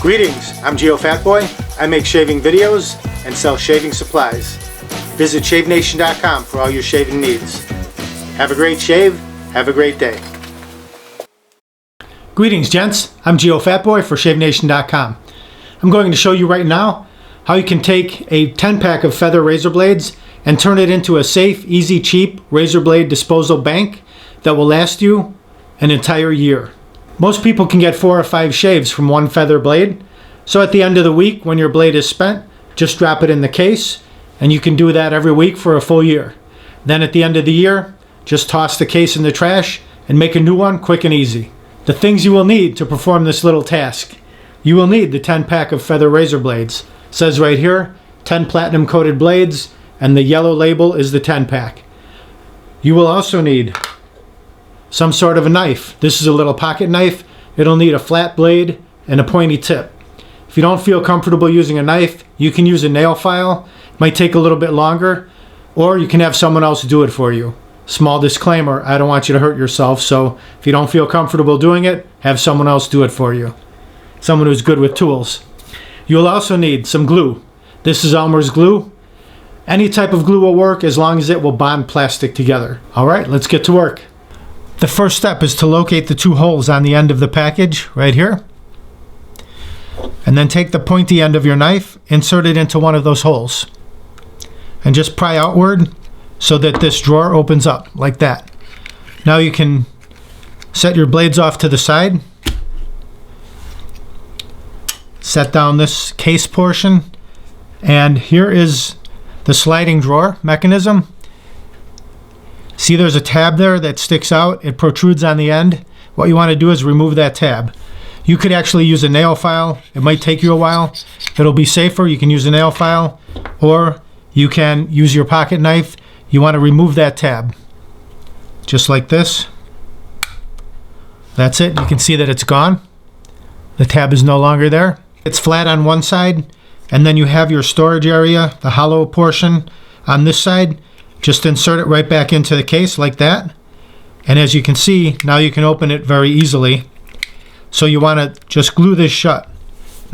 Greetings, I'm Geofatboy. I make shaving videos and sell shaving supplies. Visit shavenation.com for all your shaving needs. Have a great shave, have a great day. Greetings, gents. I'm Geofatboy for shavenation.com. I'm going to show you right now how you can take a 10-pack of feather razor blades and turn it into a safe, easy, cheap razor blade disposal bank that will last you an entire year. Most people can get 4 or 5 shaves from one feather blade, so at the end of the week when your blade is spent, just drop it in the case, and you can do that every week for a full year. Then at the end of the year, just toss the case in the trash and make a new one quick and easy. The things you will need to perform this little task. You will need the 10-pack of feather razor blades. It says right here, 10 platinum coated blades, and the yellow label is the 10-pack. You will also need some sort of a knife. This is a little pocket knife. It'll need a flat blade and a pointy tip. If you don't feel comfortable using a knife, you can use a nail file. It might take a little bit longer, or you can have someone else do it for you. Small disclaimer, I don't want you to hurt yourself, so if you don't feel comfortable doing it, have someone else do it for you. Someone who's good with tools. You'll also need some glue. This is Elmer's glue. Any type of glue will work as long as it will bond plastic together. All right, let's get to work. The first step is to locate the 2 holes on the end of the package, right here. And then take the pointy end of your knife, insert it into one of those holes. And just pry outward so that this drawer opens up, like that. Now you can set your blades off to the side. Set down this case portion. And here is the sliding drawer mechanism. See, there's a tab there that sticks out. It protrudes on the end. What you want to do is remove that tab. You could actually use a nail file. It might take you a while. It'll be safer. You can use a nail file, or you can use your pocket knife. You want to remove that tab. Just like this. That's it. You can see that it's gone. The tab is no longer there. It's flat on one side, and then you have your storage area, the hollow portion on this side. Just insert it right back into the case like that. And as you can see, now you can open it very easily. So you want to just glue this shut.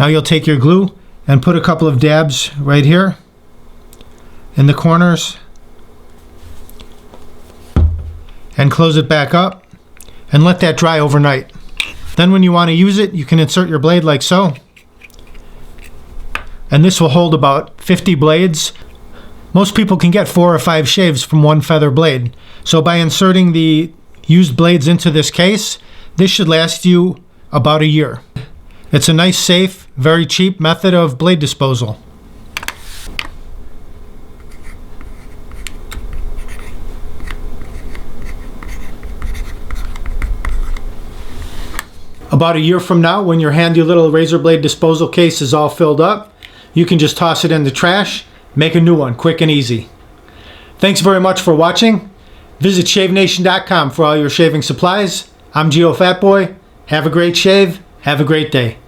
Now you'll take your glue and put a couple of dabs right here in the corners and close it back up and let that dry overnight. Then when you want to use it, you can insert your blade like so. And this will hold about 50 blades. Most people can get 4 or 5 shaves from one feather blade. So by inserting the used blades into this case, this should last you about a year. It's a nice, safe, very cheap method of blade disposal. About a year from now, when your handy little razor blade disposal case is all filled up, you can just toss it in the trash, make a new one quick and easy. Thanks very much for watching. Visit shavenation.com for all your shaving supplies. I'm Geofatboy. Have a great shave. Have a great day.